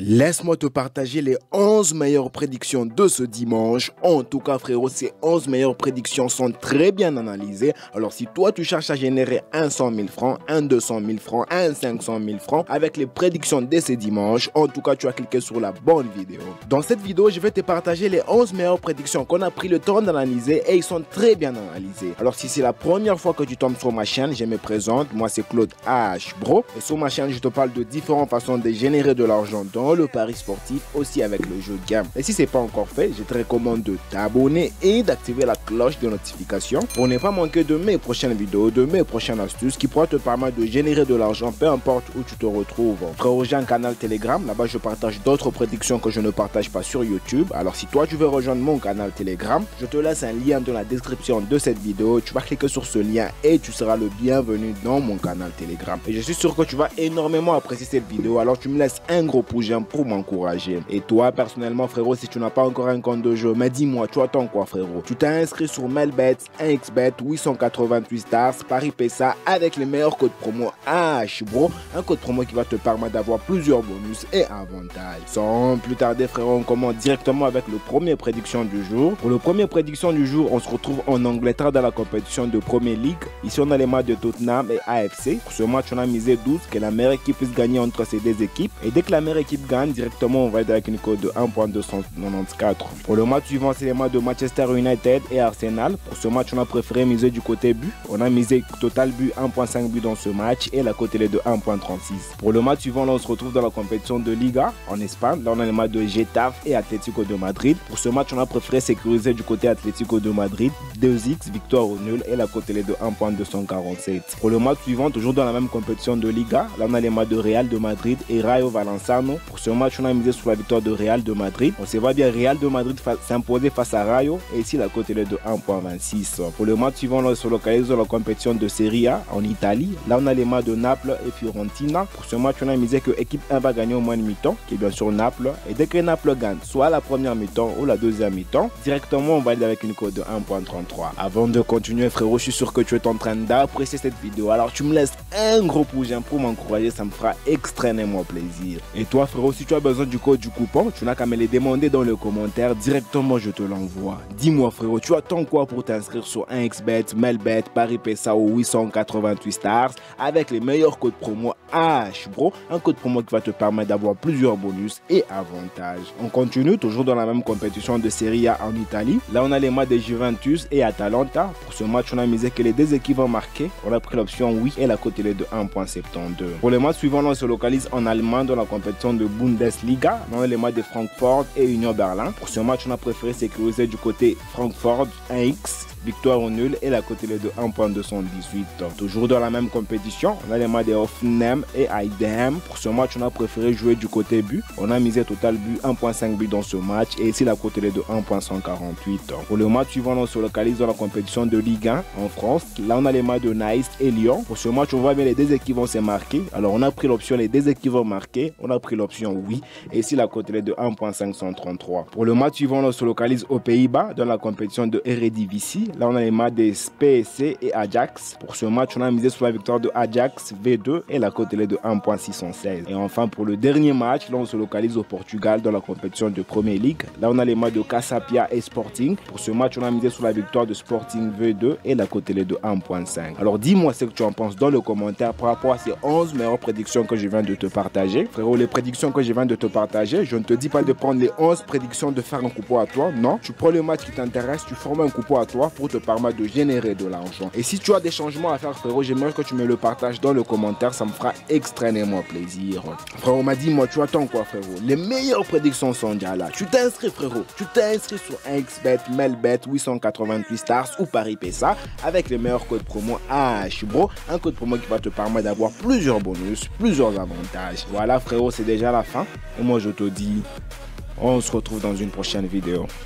Laisse-moi te partager les 11 meilleures prédictions de ce dimanche. En tout cas frérot, ces 11 meilleures prédictions sont très bien analysées. Alors si toi tu cherches à générer un 100 000 francs, un 200 000 francs, un 500 000 francs avec les prédictions de ce dimanche, en tout cas tu as cliqué sur la bonne vidéo. Dans cette vidéo, je vais te partager les 11 meilleures prédictions qu'on a pris le temps d'analyser et ils sont très bien analysés. Alors si c'est la première fois que tu tombes sur ma chaîne, je me présente, moi c'est Claude H Bro et sur ma chaîne je te parle de différentes façons de générer de l'argent dans le pari sportif, aussi avec le jeu de gamme. Et si ce n'est pas encore fait, je te recommande de t'abonner et d'activer la cloche de notification pour ne pas manquer de mes prochaines vidéos, de mes prochaines astuces qui pourront te permettre de générer de l'argent peu importe où tu te retrouves. Frérot, j'ai un canal Telegram, là-bas je partage d'autres prédictions que je ne partage pas sur YouTube. Alors si toi tu veux rejoindre mon canal Telegram, je te laisse un lien dans la description de cette vidéo. Tu vas cliquer sur ce lien et tu seras le bienvenu dans mon canal Telegram. Et je suis sûr que tu vas énormément apprécier cette vidéo, alors tu me laisses un gros pouce j'aime pour m'encourager. Et toi personnellement frérot, si tu n'as pas encore un compte de jeu, mais dis-moi, tu attends quoi frérot? Tu t'es inscrit sur Melbet, 1xBet, 888 stars, Paris PESA avec les meilleurs codes promo H bro, un code promo qui va te permettre d'avoir plusieurs bonus et avantages. Sans plus tarder frérot, on commence directement avec le premier prédiction du jour. Pour le premier prédiction du jour, on se retrouve en Angleterre dans la compétition de Premier League. Ici on a les matchs de Tottenham et AFC. Pour ce match on a misé 12, que la meilleure équipe puisse gagner entre ces deux équipes. Et dès que la meilleure équipe gagne, directement on va être avec une cote de 1.294. Pour le match suivant, c'est les matchs de Manchester United et Arsenal. Pour ce match on a préféré miser du côté but. On a misé total but 1.5 but dans ce match et la cote est de 1.36. Pour le match suivant, là on se retrouve dans la compétition de Liga en Espagne. Là on a les matchs de Getafe et Atlético de Madrid. Pour ce match on a préféré sécuriser du côté Atlético de Madrid, 2x victoire au nul et la cote est de 1.247. Pour le match suivant, toujours dans la même compétition de Liga, là on a les matchs de Real de Madrid et Rayo Vallecano. Pour ce match on a misé sur la victoire de Real de Madrid. On se voit bien, Real de Madrid s'imposer face à Rayo et ici la cote est de 1.26. Pour le match suivant, là on se localise dans la compétition de Serie A en Italie. Là on a les matchs de Naples et Fiorentina. Pour ce match on a misé que équipe 1 va gagner au moins une mi-temps, qui est bien sûr Naples. Et dès que Naples gagne, soit la première mi-temps ou la deuxième mi-temps, directement on va aller avec une cote de 1.33. Avant de continuer frérot, je suis sûr que tu es en train d'apprécier cette vidéo. Alors tu me laisses un gros pouce j'aime pour m'encourager, ça me fera extrêmement plaisir. Et toi frérot, si tu as besoin du code du coupon, tu n'as qu'à me les demander dans le commentaire, directement je te l'envoie. Dis-moi frérot, tu attends quoi pour t'inscrire sur 1xBet, Melbet, Paris PESA ou 888 stars avec les meilleurs codes promo H bro, un code promo qui va te permettre d'avoir plusieurs bonus et avantages. On continue toujours dans la même compétition de Serie A en Italie. Là on a les matchs de Juventus et Atalanta. Pour ce match on a misé que les deux équipes vont marquer. On a pris l'option oui et la cote est de 1.72. Pour le match suivant, on se localise en Allemagne dans la compétition de Bundesliga. Là on a les matchs de Francfort et Union Berlin. Pour ce match on a préféré sécuriser du côté Francfort 1x victoire au nul et la cote est de 1.218. Toujours dans la même compétition, on a les matchs de Hoffenheim et Heidenheim. Pour ce match, on a préféré jouer du côté but. On a misé total but 1.5 but dans ce match et ici la cote est de 1.148. Pour le match suivant, on se localise dans la compétition de Ligue 1 en France. Là, on a les matchs de Nice et Lyon. Pour ce match, on voit bien les deux équipes vont se marquer. Alors, on a pris l'option les deux équipes vont marquer. On a pris l'option oui et ici la cote est de 1.533. Pour le match suivant, on se localise aux Pays-Bas dans la compétition de Eredivisie. Là, on a les matchs des PSC et Ajax. Pour ce match, on a misé sur la victoire de Ajax V2 et la cote est de 1.616. Et enfin, pour le dernier match, là, on se localise au Portugal dans la compétition de Premier League. Là, on a les matchs de Casapia et Sporting. Pour ce match, on a misé sur la victoire de Sporting V2 et la cote est de 1.5. Alors, dis-moi ce que tu en penses dans le commentaire par rapport à ces 11 meilleures prédictions que je viens de te partager. Frérot, les prédictions que je viens de te partager, je ne te dis pas de prendre les 11 prédictions de faire un coupon à toi. Non, tu prends le match qui t'intéresse, tu formes un coupon à toi pour te permettre de générer de l'argent. Et si tu as des changements à faire frérot, j'aimerais que tu me le partages dans le commentaire, ça me fera extrêmement plaisir. Frérot, m'a dit moi tu attends quoi frérot? Les meilleures prédictions sont déjà là. Tu t'inscris frérot, tu t'es inscrit sur 1xBet, Melbet, 888 stars ou Paris PESA avec les meilleurs codes promo H bro, un code promo qui va te permettre d'avoir plusieurs bonus, plusieurs avantages. Voilà frérot, c'est déjà la fin et moi je te dis on se retrouve dans une prochaine vidéo.